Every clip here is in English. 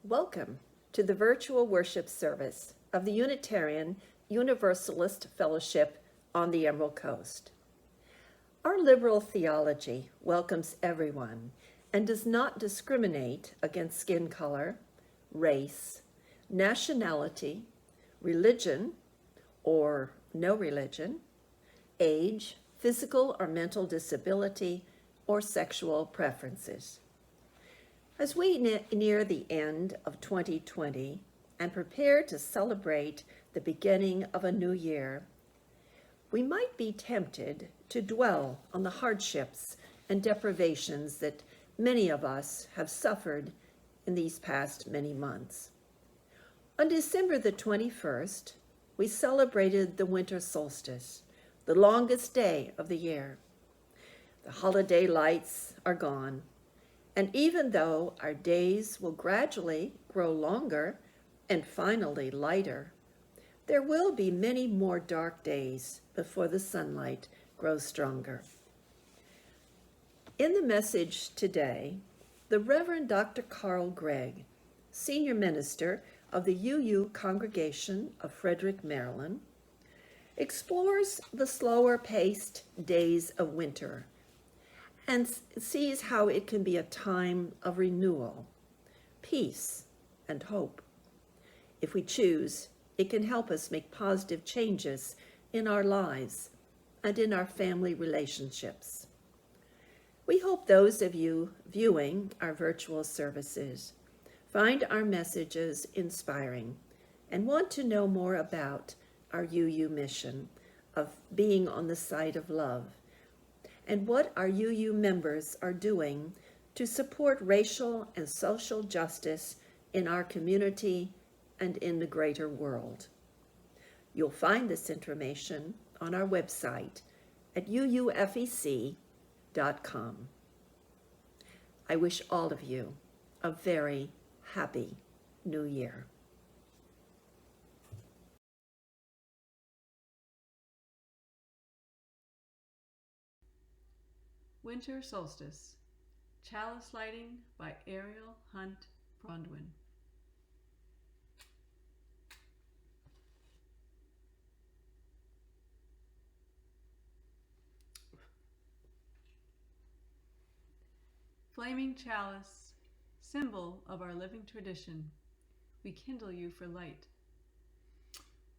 Welcome to the virtual worship service of the Unitarian Universalist Fellowship on the Emerald Coast. Our liberal theology welcomes everyone and does not discriminate against skin color, race, nationality, religion or no religion, age, physical or mental disability, or sexual preferences. As we near the end of 2020 and prepare to celebrate the beginning of a new year, we might be tempted to dwell on the hardships and deprivations that many of us have suffered in these past many months. On December the 21st, we celebrated the winter solstice, the longest day of the year. The holiday lights are gone, and even though our days will gradually grow longer and finally lighter, there will be many more dark days before the sunlight grows stronger. In the message today, the Reverend Dr. Carl Gregg, Senior Minister of the UU Congregation of Frederick, Maryland, explores the slower-paced days of winter and sees how it can be a time of renewal, peace, and hope. If we choose, it can help us make positive changes in our lives and in our family relationships. We hope those of you viewing our virtual services find our messages inspiring and want to know more about our UU mission of being on the side of love and what our UU members are doing to support racial and social justice in our community and in the greater world. You'll find this information on our website at UUFEC.com. I wish all of you a very happy New Year. Winter Solstice, Chalice Lighting by Ariel Hunt Brondwin. Flaming chalice, symbol of our living tradition, we kindle you for light.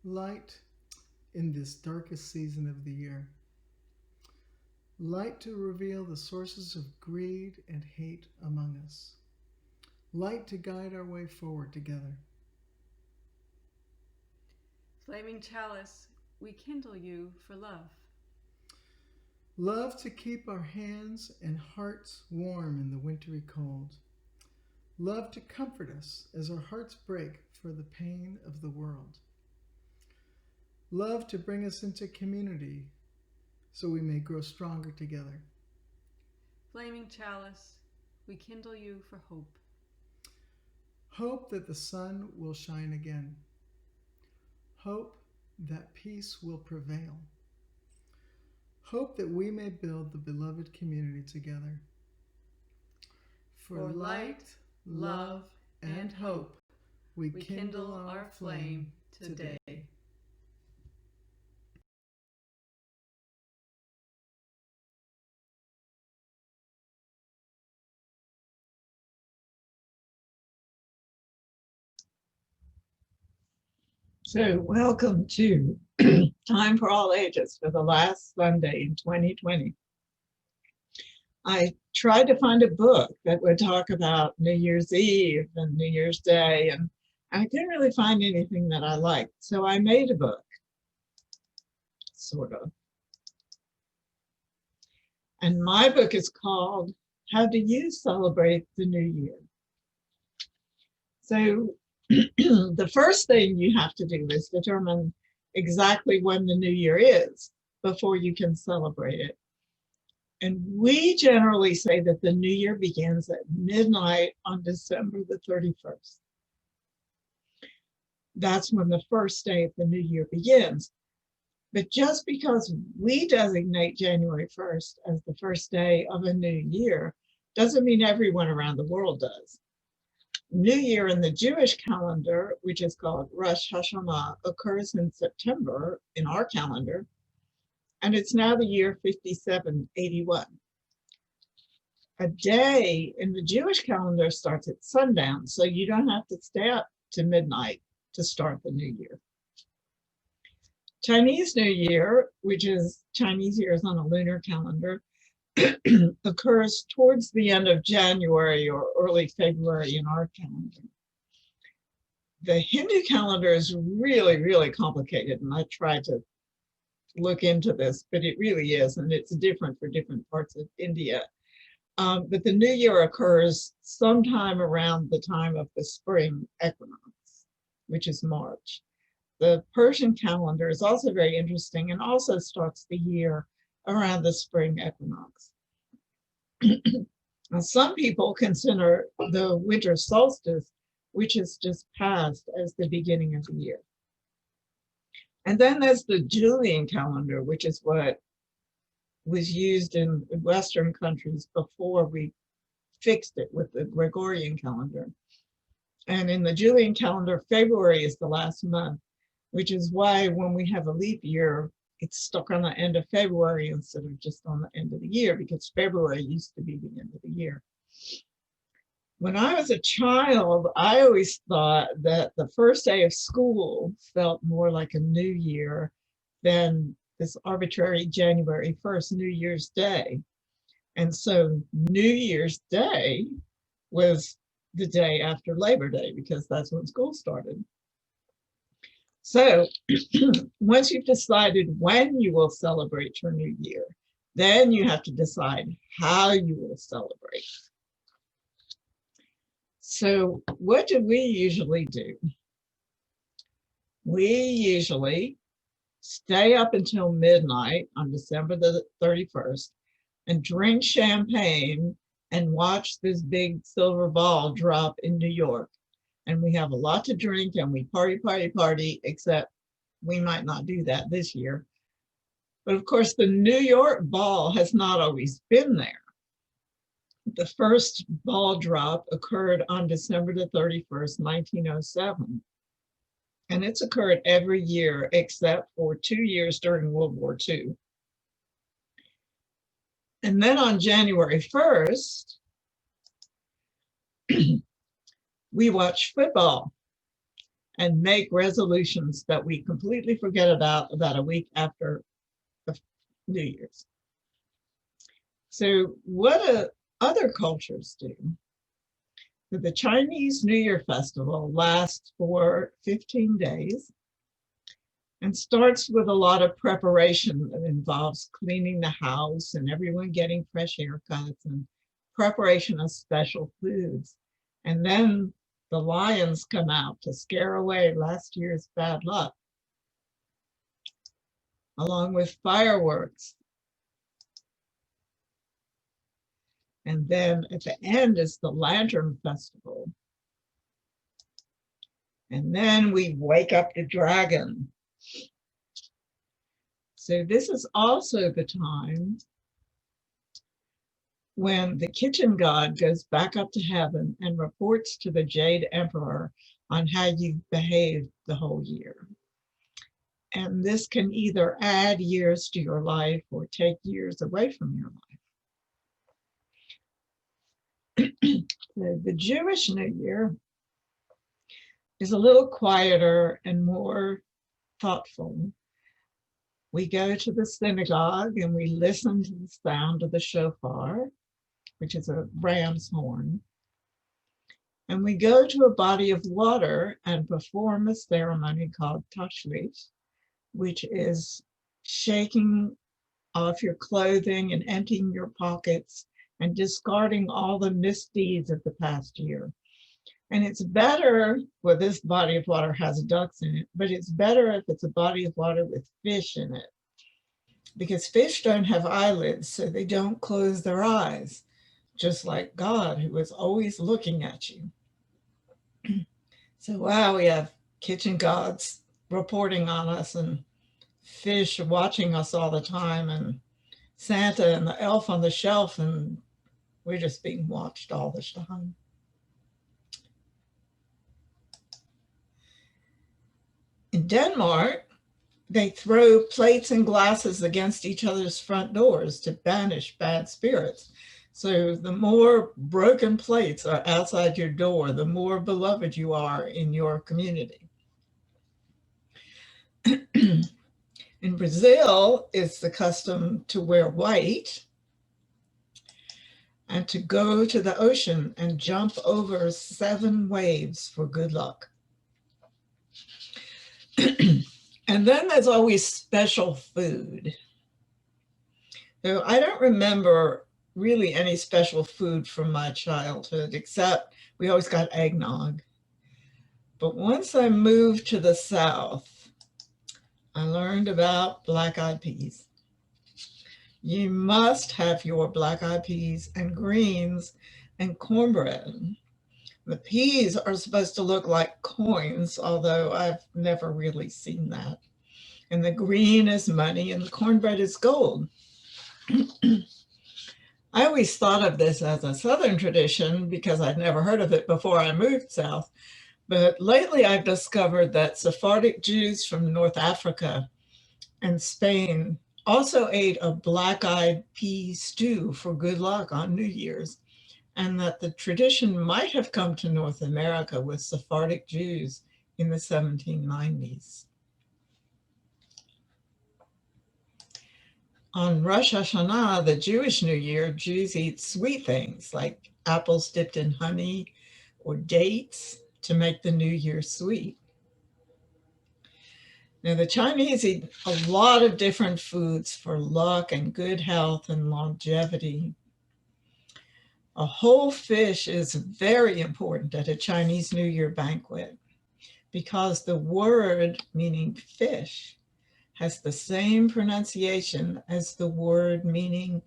Light in this darkest season of the year. Light to reveal the sources of greed and hate among us. Light to guide our way forward together. Flaming chalice, we kindle you for love. Love to keep our hands and hearts warm in the wintry cold. Love to comfort us as our hearts break for the pain of the world. Love to bring us into community so we may grow stronger together. Flaming chalice, we kindle you for hope. Hope that the sun will shine again. Hope that peace will prevail. Hope that we may build the beloved community together. For light, love, and hope, we kindle our flame today. So welcome to Time for All Ages for the last Sunday in 2020. I tried to find a book that would talk about New Year's Eve and New Year's Day, and I couldn't really find anything that I liked. So I made a book, sort of. And my book is called How Do You Celebrate the New Year? So the first thing you have to do is determine exactly when the new year is before you can celebrate it. And we generally say that the new year begins at midnight on December the 31st. That's when the first day of the new year begins. But just because we designate January 1st as the first day of a new year doesn't mean everyone around the world does. New Year in the Jewish calendar, which is called Rosh Hashanah, occurs in September in our calendar, and it's now the year 5781. A day in the Jewish calendar starts at sundown, so you don't have to stay up to midnight to start the new year. Chinese New Year, which is Chinese years on a lunar calendar, occurs towards the end of January or early February in our calendar. The Hindu calendar is really, really complicated, and I tried to look into this, but it really is, and it's different for different parts of India. But the new year occurs sometime around the time of the spring equinox, which is March. The Persian calendar is also very interesting and also starts the year around the spring equinox. Now, some people consider the winter solstice, which is just passed, as the beginning of the year. And then there's the Julian calendar, which is what was used in Western countries before we fixed it with the Gregorian calendar. And in the Julian calendar, February is the last month, which is why when we have a leap year, it's stuck on the end of February instead of just on the end of the year, because February used to be the end of the year. When I was a child, I always thought that the first day of school felt more like a new year than this arbitrary January 1st, New Year's Day. And so New Year's Day was the day after Labor Day, because that's when school started. So once you've decided when you will celebrate your new year, then you have to decide how you will celebrate. So what do we usually do? We usually stay up until midnight on December the 31st and drink champagne and watch this big silver ball drop in New York. And we have a lot to drink and we party, except we might not do that this year. But of course, the New York ball has not always been there. The first ball drop occurred on December the 31st, 1907. And it's occurred every year except for 2 years during World War II. And then on January 1st, we watch football and make resolutions that we completely forget about a week after the New Year's. So what do other cultures do? The Chinese New Year festival lasts for 15 days and starts with a lot of preparation that involves cleaning the house and everyone getting fresh haircuts and preparation of special foods. And then the lions come out to scare away last year's bad luck, along with fireworks. And then at the end is the Lantern Festival. And then we wake up the dragon. So this is also the time when the kitchen god goes back up to heaven and reports to the Jade Emperor on how you've behaved the whole year. And this can either add years to your life or take years away from your life. The Jewish New Year is a little quieter and more thoughtful. We go to the synagogue and we listen to the sound of the shofar, which is a ram's horn. And we go to a body of water and perform a ceremony called tashlit, which is shaking off your clothing and emptying your pockets and discarding all the misdeeds of the past year. And it's better, well, this body of water has ducks in it, but it's better if it's a body of water with fish in it, because fish don't have eyelids, so they don't close their eyes, just like God, who is always looking at you. So wow, we have kitchen gods reporting on us and fish watching us all the time, and Santa and the elf on the shelf, and we're just being watched all the time. In Denmark, they throw plates and glasses against each other's front doors to banish bad spirits. So the more broken plates are outside your door, the more beloved you are in your community. In Brazil, it's the custom to wear white and to go to the ocean and jump over 7 waves for good luck. And then there's always special food. So I don't remember really any special food from my childhood, except we always got eggnog. But once I moved to the South, I learned about black-eyed peas. You must have your black-eyed peas and greens and cornbread. The peas are supposed to look like coins, although I've never really seen that. And the green is money and the cornbread is gold. I always thought of this as a Southern tradition because I'd never heard of it before I moved south. But lately I've discovered that Sephardic Jews from North Africa and Spain also ate a black-eyed pea stew for good luck on New Year's, and that the tradition might have come to North America with Sephardic Jews in the 1790s. On Rosh Hashanah, the Jewish New Year, Jews eat sweet things like apples dipped in honey or dates to make the New Year sweet. Now, the Chinese eat a lot of different foods for luck and good health and longevity. A whole fish is very important at a Chinese New Year banquet because the word meaning fish has the same pronunciation as the word meaning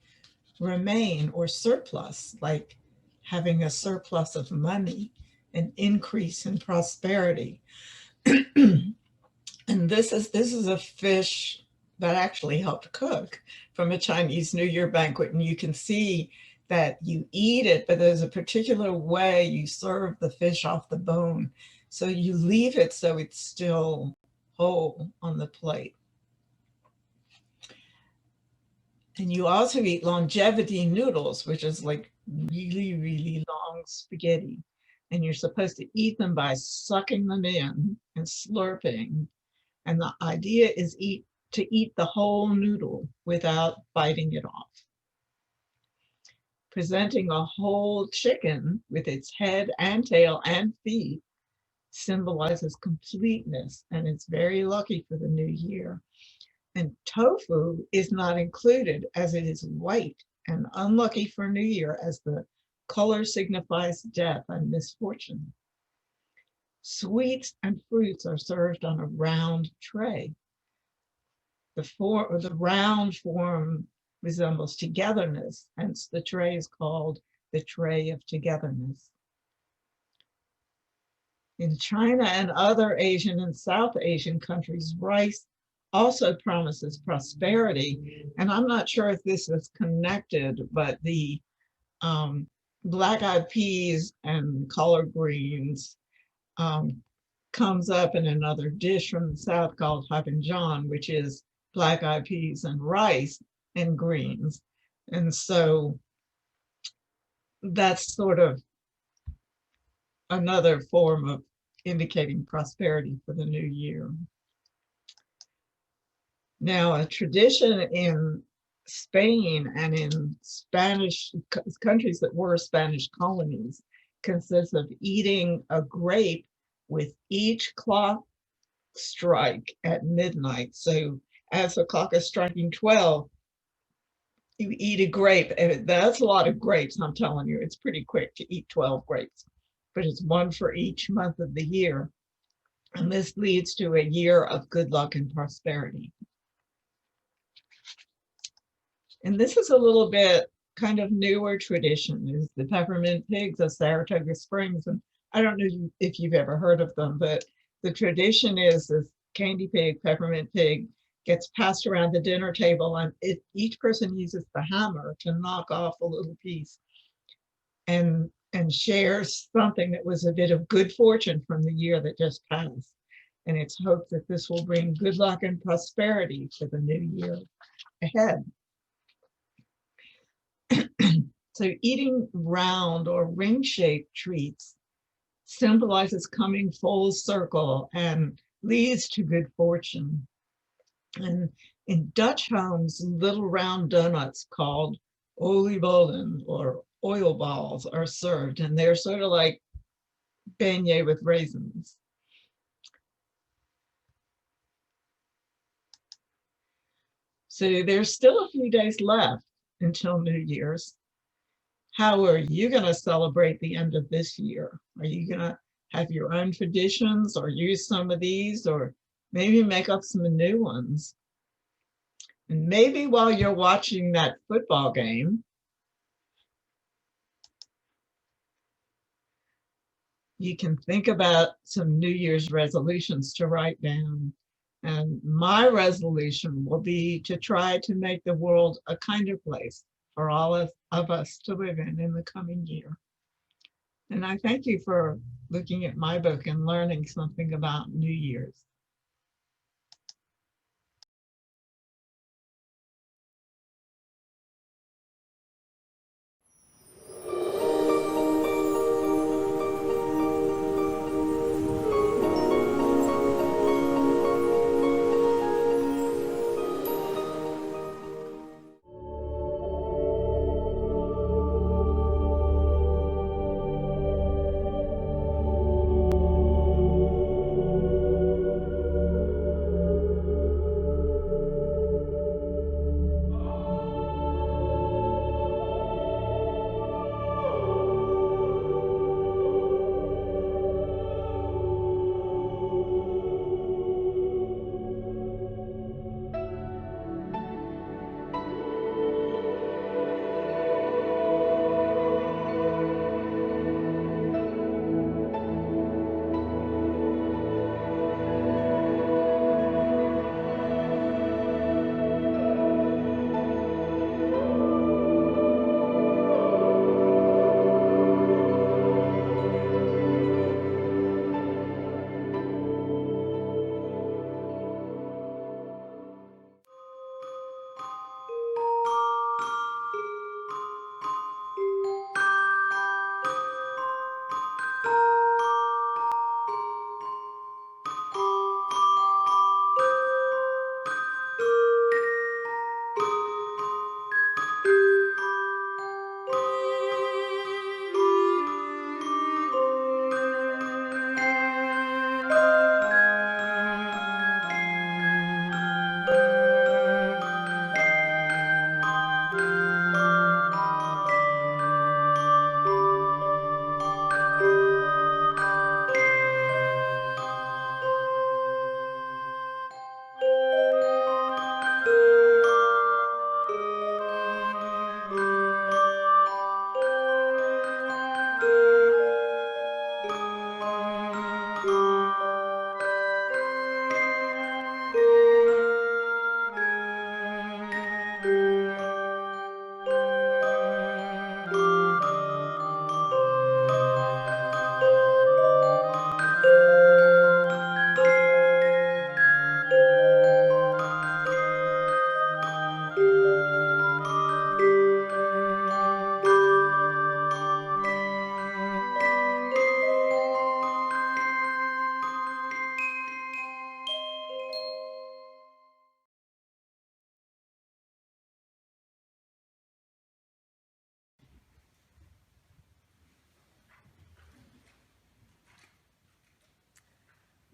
remain or surplus, like having a surplus of money, an increase in prosperity. And this is a fish that actually helped cook from a Chinese New Year banquet. And you can see that you eat it, but there's a particular way you serve the fish off the bone. So you leave it so it's still whole on the plate. And you also eat longevity noodles, which is like really, really long spaghetti. And you're supposed to eat them by sucking them in and slurping. And the idea is to eat the whole noodle without biting it off. Presenting a whole chicken with its head and tail and feet symbolizes completeness, and it's very lucky for the new year. And tofu is not included as it is white and unlucky for New Year, as the color signifies death and misfortune. Sweets and fruits are served on a round tray. The round form resembles togetherness, hence the tray is called the tray of togetherness. In China and other Asian and South Asian countries, rice also promises prosperity. And I'm not sure if this is connected, but the black-eyed peas and collard greens comes up in another dish from the South called Hapinjan, which is black-eyed peas and rice and greens. And so that's sort of another form of indicating prosperity for the new year. Now, a tradition in Spain and in Spanish countries that were Spanish colonies consists of eating a grape with each clock strike at midnight. So as the clock is striking 12, you eat a grape. And that's a lot of grapes, I'm telling you. It's pretty quick to eat 12 grapes, but it's one for each month of the year. And this leads to a year of good luck and prosperity. And this is a little bit kind of newer tradition, is the peppermint pigs of Saratoga Springs. And I don't know if you've ever heard of them, but the tradition is this candy pig, peppermint pig, gets passed around the dinner table, and each person uses the hammer to knock off a little piece and shares something that was a bit of good fortune from the year that just passed. And it's hoped that this will bring good luck and prosperity for the new year ahead. So eating round or ring-shaped treats symbolizes coming full circle and leads to good fortune. And in Dutch homes, little round donuts called oliebollen or oil balls are served, and they're sort of like beignet with raisins. So there's still a few days left until New Year's. How are you going to celebrate the end of this year? Are you going to have your own traditions or use some of these, or maybe make up some new ones? And maybe while you're watching that football game, you can think about some New Year's resolutions to write down. And my resolution will be to try to make the world a kinder place for all of us to live in the coming year. And I thank you for looking at my book and learning something about New Year's.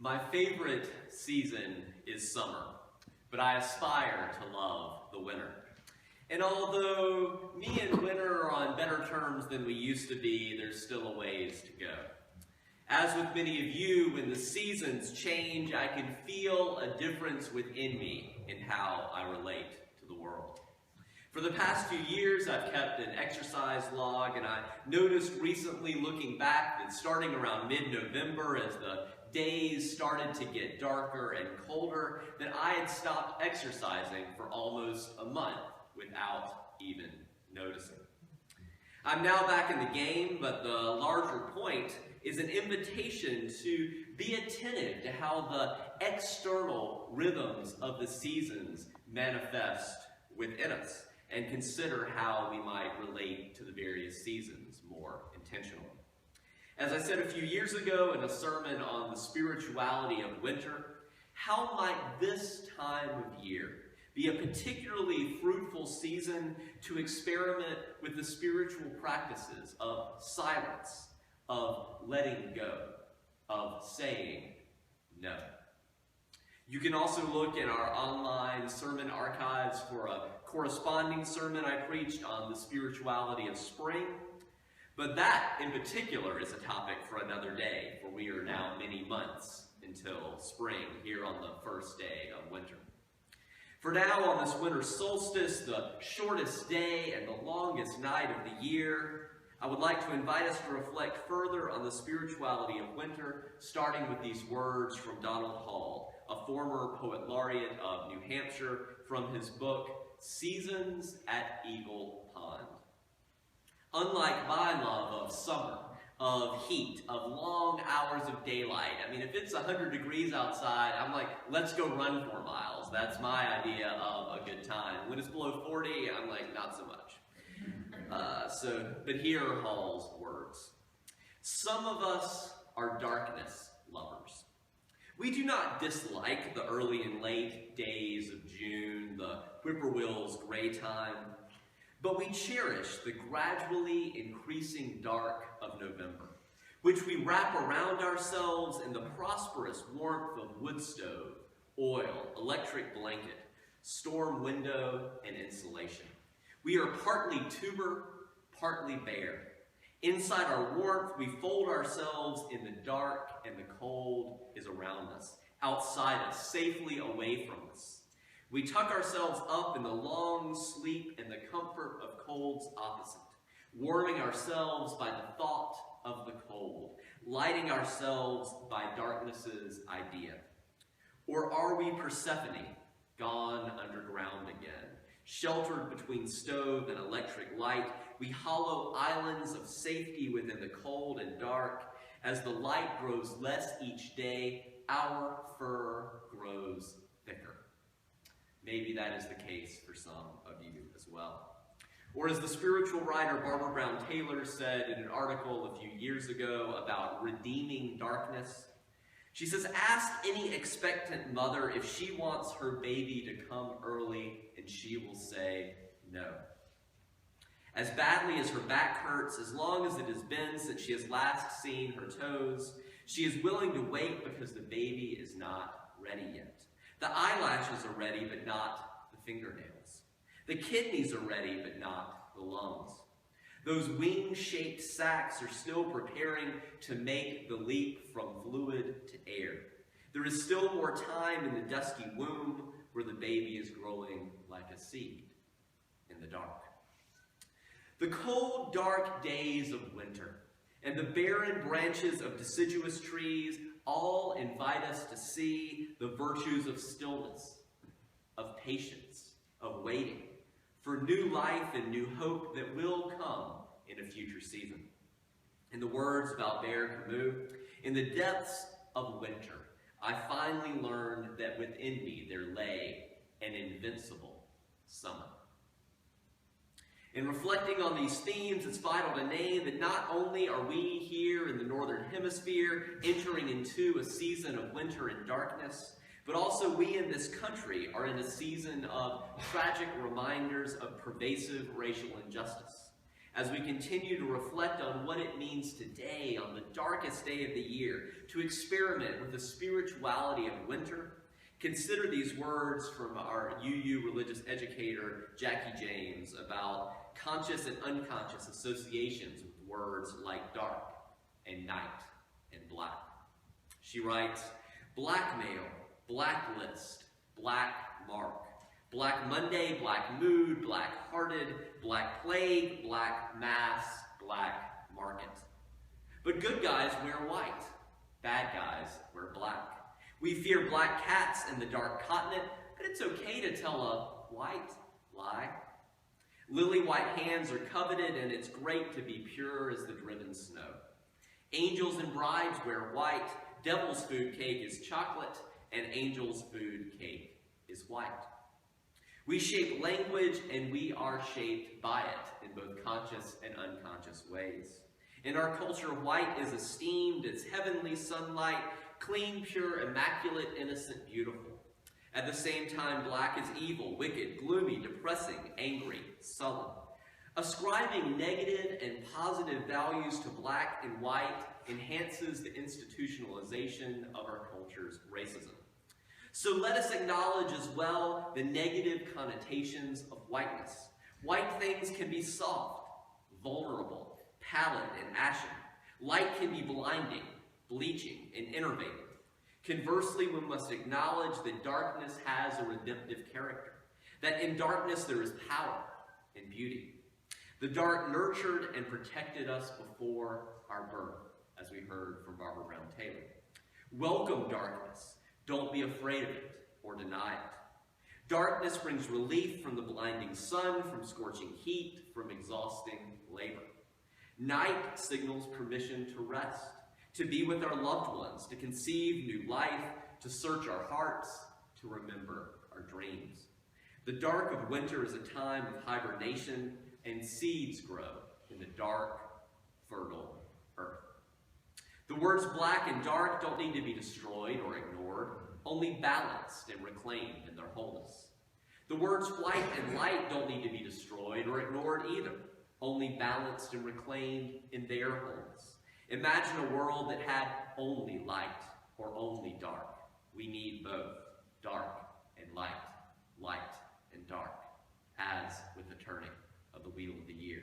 My favorite season is summer, but I aspire to love the winter. And although me and winter are on better terms than we used to be, there's still a ways to go. As with many of you, when the seasons change, I can feel a difference within me in how I relate to the world. For the past few years, I've kept an exercise log, and I noticed recently, looking back, that starting around mid-November, as the days started to get darker and colder, that I had stopped exercising for almost a month without even noticing. I'm now back in the game, but the larger point is an invitation to be attentive to how the external rhythms of the seasons manifest within us, and consider how we might relate to the various seasons more intentionally. As I said a few years ago in a sermon on the spirituality of winter, how might this time of year be a particularly fruitful season to experiment with the spiritual practices of silence, of letting go, of saying no? You can also look in our online sermon archives for a corresponding sermon I preached on the spirituality of spring. But that, in particular, is a topic for another day, for we are now many months until spring, here on the first day of winter. For now, on this winter solstice, the shortest day and the longest night of the year, I would like to invite us to reflect further on the spirituality of winter, starting with these words from Donald Hall, a former poet laureate of New Hampshire, from his book, Seasons at Eagle Pond. Unlike my love of summer, of heat, of long hours of daylight, I mean, if it's 100 degrees outside, I'm like, let's go run 4 miles. That's my idea of a good time. When it's below 40, I'm like, not so much. But here are Hall's words. Some of us are darkness lovers. We do not dislike the early and late days of June, the whippoorwill's gray time, but we cherish the gradually increasing dark of November, which we wrap around ourselves in the prosperous warmth of wood stove, oil, electric blanket, storm window, and insulation. We are partly tuber, partly bare. Inside our warmth, we fold ourselves in the dark, and the cold is around us, outside us, safely away from us. We tuck ourselves up in the long sleep and the comfort of cold's opposite, warming ourselves by the thought of the cold, lighting ourselves by darkness's idea. Or are we Persephone, gone underground again, sheltered between stove and electric light? We hollow islands of safety within the cold and dark. As the light grows less each day, our fur grows thicker. Maybe that is the case for some of you as well. Or as the spiritual writer Barbara Brown Taylor said in an article a few years ago about redeeming darkness, she says, ask any expectant mother if she wants her baby to come early, and she will say no. As badly as her back hurts, as long as it has been since she has last seen her toes, she is willing to wait because the baby is not ready yet. The eyelashes are ready, but not the fingernails. The kidneys are ready, but not the lungs. Those wing-shaped sacs are still preparing to make the leap from fluid to air. There is still more time in the dusky womb where the baby is growing like a seed in the dark. The cold, dark days of winter and the barren branches of deciduous trees all invite us to see the virtues of stillness, of patience, of waiting, for new life and new hope that will come in a future season. In the words of Albert Camus, in the depths of winter, I finally learned that within me there lay an invincible summer. In reflecting on these themes, it's vital to name that not only are we here in the Northern Hemisphere entering into a season of winter and darkness, but also we in this country are in a season of tragic reminders of pervasive racial injustice. as we continue to reflect on what it means today, on the darkest day of the year, to experiment with the spirituality of winter. Consider these words from our UU religious educator, Jackie James, about conscious and unconscious associations with words like dark and night and black. She writes, blackmail, blacklist, black mark, Black Monday, black mood, black-hearted, black plague, black mass, black market. But good guys wear white. Bad guys wear black. We fear black cats in the dark continent, but it's okay to tell a white lie. Lily white hands are coveted, and it's great to be pure as the driven snow. Angels and brides wear white. Devil's food cake is chocolate, and angel's food cake is white. We shape language, and we are shaped by it in both conscious and unconscious ways. In our culture, white is esteemed, it's heavenly sunlight, clean, pure, immaculate, innocent, beautiful. At the same time, black is evil, wicked, gloomy, depressing, angry, sullen. Ascribing negative and positive values to black and white enhances the institutionalization of our culture's racism. So let us acknowledge as well the negative connotations of whiteness. White things can be soft, vulnerable, pallid, and ashen. Light can be blinding, bleaching, and enervating. Conversely, we must acknowledge that darkness has a redemptive character, that in darkness there is power and beauty. The dark nurtured and protected us before our birth, as we heard from Barbara Brown Taylor. Welcome darkness. Don't be afraid of it or deny it. Darkness brings relief from the blinding sun, from scorching heat, from exhausting labor. Night signals permission to rest, to be with our loved ones, to conceive new life, to search our hearts, to remember our dreams. The dark of winter is a time of hibernation, and seeds grow in the dark, fertile earth. The words black and dark don't need to be destroyed or ignored, only balanced and reclaimed in their wholeness. The words white and light don't need to be destroyed or ignored either, only balanced and reclaimed in their wholeness. Imagine a world that had only light or only dark. We need both dark and light, light and dark, as with the turning of the wheel of the year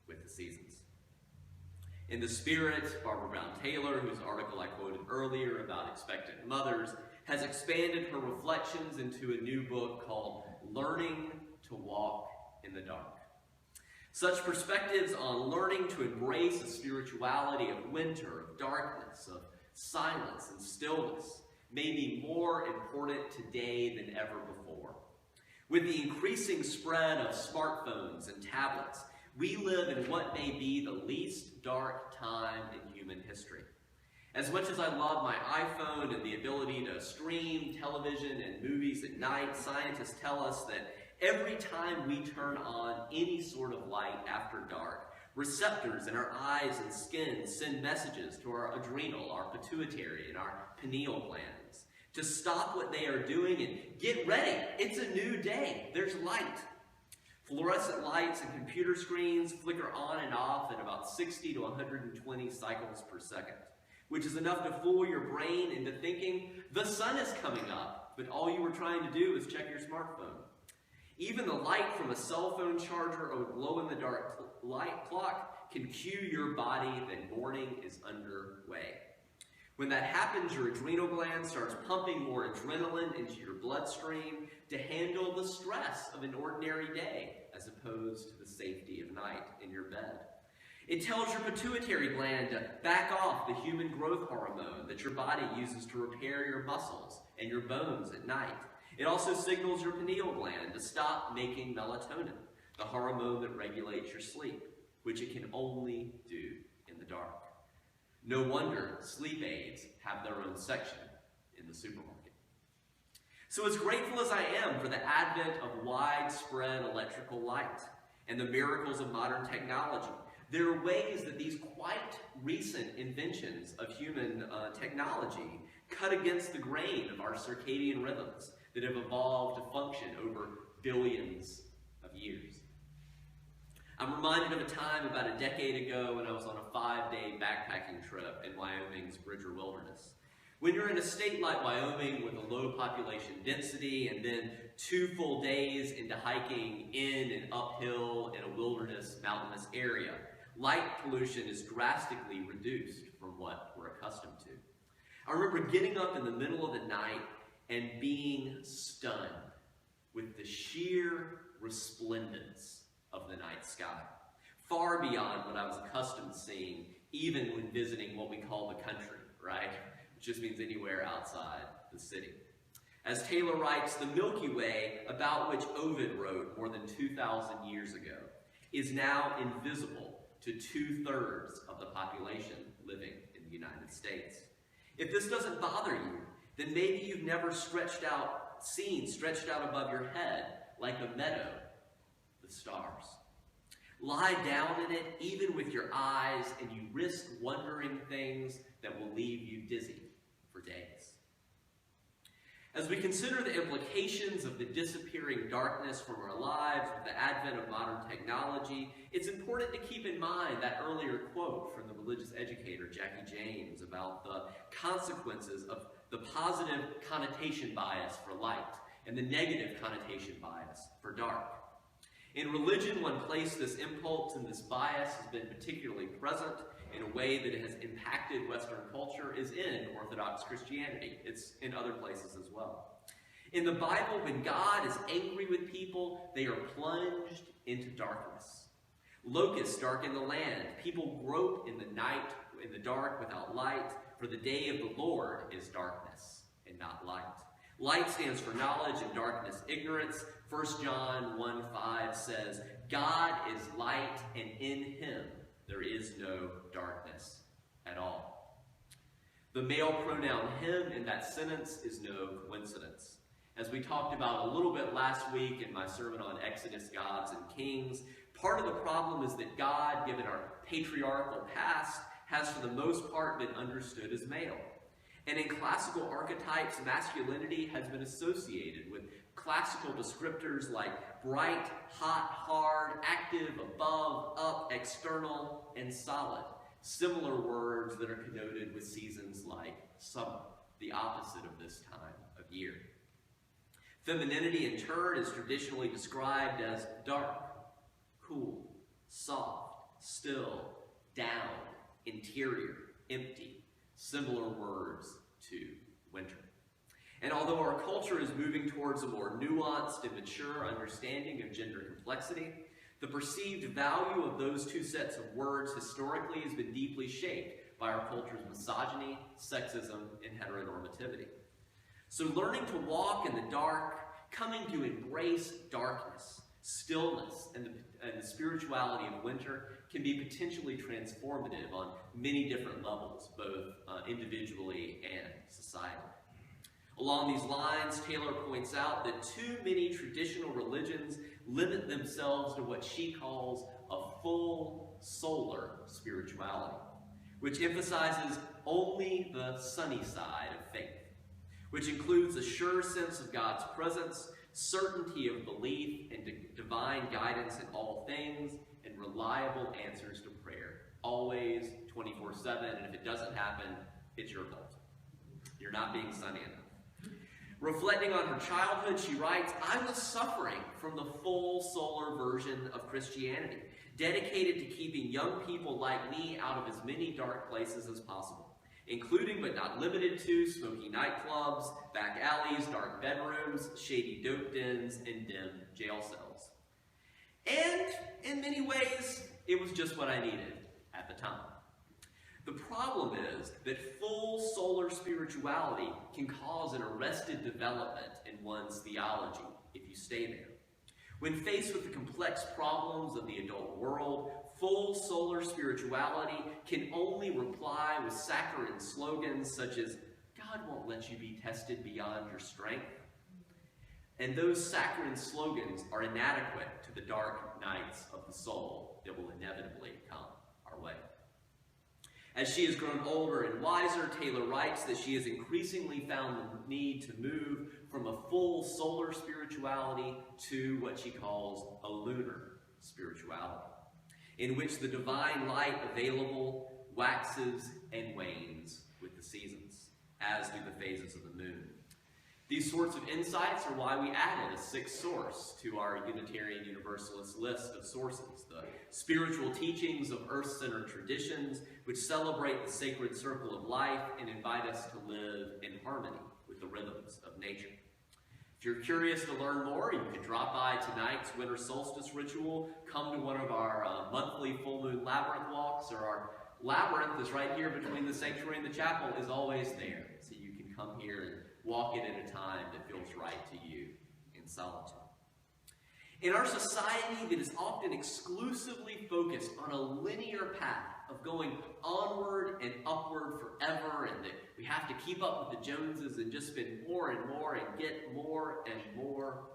with the seasons. In the spirit, Barbara Brown Taylor, whose article I quoted earlier about expectant mothers, has expanded her reflections into a new book called Learning to Walk in the Dark. Such perspectives on learning to embrace the spirituality of winter, of darkness, of silence and stillness may be more important today than ever before. With the increasing spread of smartphones and tablets, we live in what may be the least dark time in human history. As much as I love my iPhone and the ability to stream television and movies at night, scientists tell us that every time we turn on any sort of light after dark, receptors in our eyes and skin send messages to our adrenal, our pituitary, and our pineal glands to stop what they are doing and get ready. It's a new day. There's light. Fluorescent lights and computer screens flicker on and off at about 60 to 120 cycles per second, which is enough to fool your brain into thinking the sun is coming up, but all you were trying to do is check your smartphone. Even the light from a cell phone charger or glow-in-the-dark light clock can cue your body that morning is underway. When that happens, your adrenal gland starts pumping more adrenaline into your bloodstream to handle the stress of an ordinary day, as opposed to the safety of night in your bed. It tells your pituitary gland to back off the human growth hormone that your body uses to repair your muscles and your bones at night. It also signals your pineal gland to stop making melatonin, the hormone that regulates your sleep, which it can only do in the dark. No wonder sleep aids have their own section in the supermarket. So as grateful as I am for the advent of widespread electrical light and the miracles of modern technology, there are ways that these quite recent inventions of human technology cut against the grain of our circadian rhythms that have evolved to function over billions of years. I'm reminded of a time about a decade ago when I was on a 5-day backpacking trip in Wyoming's Bridger Wilderness. When you're in a state like Wyoming with a low population density and then 2 full days into hiking in and uphill in a wilderness, mountainous area, light pollution is drastically reduced from what we're accustomed to. I remember getting up in the middle of the night and being stunned with the sheer resplendence of the night sky, far beyond what I was accustomed to seeing even when visiting what we call the country, right? Which just means anywhere outside the city. As Taylor writes, the Milky Way, about which Ovid wrote more than 2,000 years ago, is now invisible to 2/3 of the population living in the United States. If this doesn't bother you, then maybe you've never stretched out above your head like a meadow, the stars. Lie down in it, even with your eyes, and you risk wondering things that will leave you dizzy for days. As we consider the implications of the disappearing darkness from our lives with the advent of modern technology, it's important to keep in mind that earlier quote from the religious educator Jackie James about the consequences of the positive connotation bias for light and the negative connotation bias for dark. In religion, one place this impulse and this bias has been particularly present in a way that it has impacted Western culture is in Orthodox Christianity. It's in other places as well. In the Bible, when God is angry with people, they are plunged into darkness. Locusts darken the land. People grope in the night, in the dark without light, for the day of the Lord is darkness and not light. Light stands for knowledge and darkness ignorance. 1 John 1:5 says, God is light, and in him there is no darkness at all. The male pronoun him in that sentence is no coincidence. As we talked about a little bit last week in my sermon on Exodus, Gods, and Kings, part of the problem is that God, given our patriarchal past, has for the most part been understood as male. And in classical archetypes, masculinity has been associated with classical descriptors like bright, hot, hard, active, above, up, external, and solid. Similar words that are connoted with seasons like summer, the opposite of this time of year. Femininity, in turn, is traditionally described as dark, cool, soft, still, down, interior, empty. Similar words to winter. And although our culture is moving towards a more nuanced and mature understanding of gender complexity, the perceived value of those two sets of words historically has been deeply shaped by our culture's misogyny, sexism, and heteronormativity. So learning to walk in the dark, coming to embrace darkness, stillness, and the spirituality of winter can be potentially transformative on many different levels, both individually and societally. Along these lines, Taylor points out that too many traditional religions limit themselves to what she calls a full solar spirituality, which emphasizes only the sunny side of faith, which includes a sure sense of God's presence, certainty of belief, and divine guidance in all things, and reliable answers to prayer, always 24/7, and if it doesn't happen, it's your fault. You're not being sunny enough. Reflecting on her childhood, she writes, I was suffering from the full solar version of Christianity, dedicated to keeping young people like me out of as many dark places as possible, including but not limited to smoky nightclubs, back alleys, dark bedrooms, shady dope dens, and dim jail cells. And in many ways, it was just what I needed at the time. The problem is that full solar spirituality can cause an arrested development in one's theology if you stay there. When faced with the complex problems of the adult world, full solar spirituality can only reply with saccharine slogans such as, God won't let you be tested beyond your strength. And those saccharine slogans are inadequate to the dark nights of the soul that will inevitably come our way. As she has grown older and wiser, Taylor writes that she has increasingly found the need to move from a full solar spirituality to what she calls a lunar spirituality. in which the divine light available waxes and wanes with the seasons, as do the phases of the moon. These sorts of insights are why we added a sixth source to our Unitarian Universalist list of sources, the spiritual teachings of earth-centered traditions, which celebrate the sacred circle of life and invite us to live in harmony with the rhythms of nature. If you're curious to learn more, you can drop by tonight's winter solstice ritual, come to one of our monthly full moon labyrinth walks, or our labyrinth is right here between the sanctuary and the chapel, is always there. So you can come here and walk it at a time that feels right to you in solitude. In our society that is often exclusively focused on a linear path of going onward and upward forever, and that we have to keep up with the Joneses and just spend more and more and get more and more,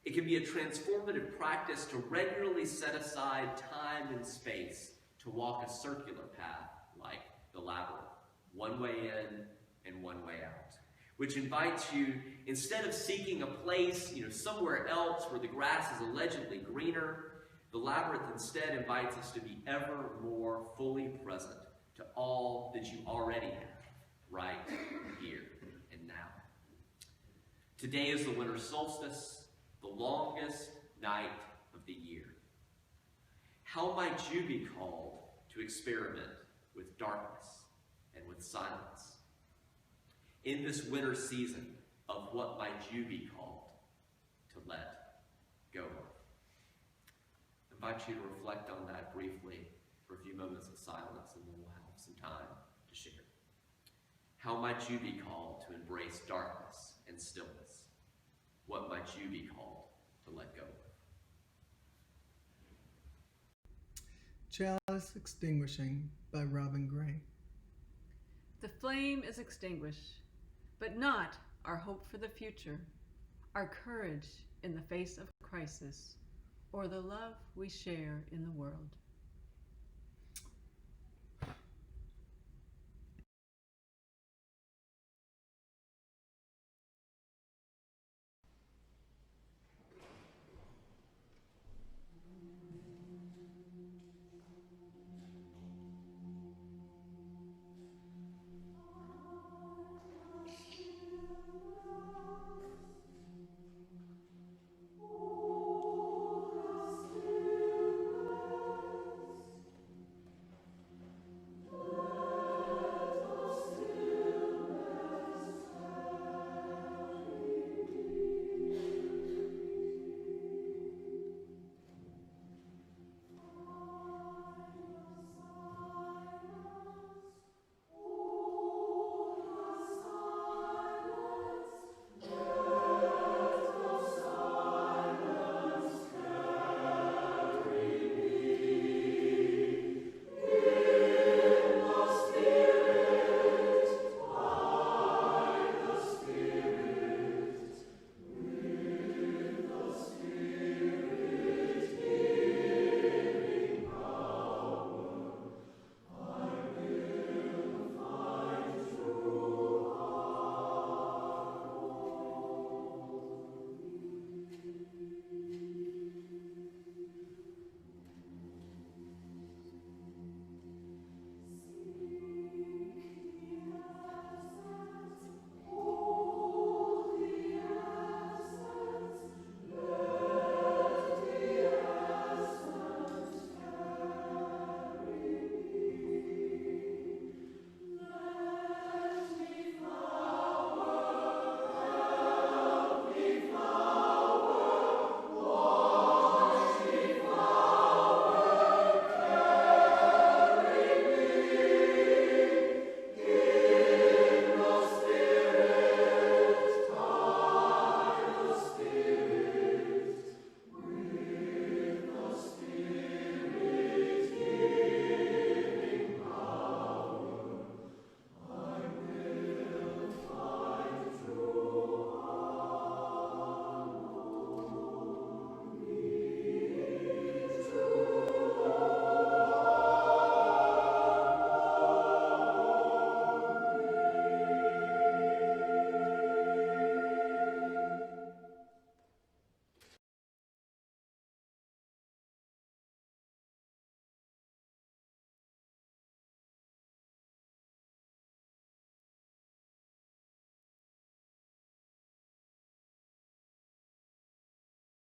it can be a transformative practice to regularly set aside time and space to walk a circular path like the labyrinth, one way in and one way out, which invites you, instead of seeking a place, somewhere else where the grass is allegedly greener, the labyrinth instead invites us to be ever more fully present to all that you already have, right here and now. Today is the winter solstice, the longest night of the year. How might you be called to experiment with darkness and with silence? In this winter season, of what might you be called to let go of? I invite you to reflect on that briefly for a few moments of silence, and then we'll have some time to share. How might you be called to embrace darkness and stillness? What might you be called to let go of? Chalice Extinguishing by Robin Gray. The flame is extinguished, but not our hope for the future, our courage in the face of crisis, or the love we share in the world.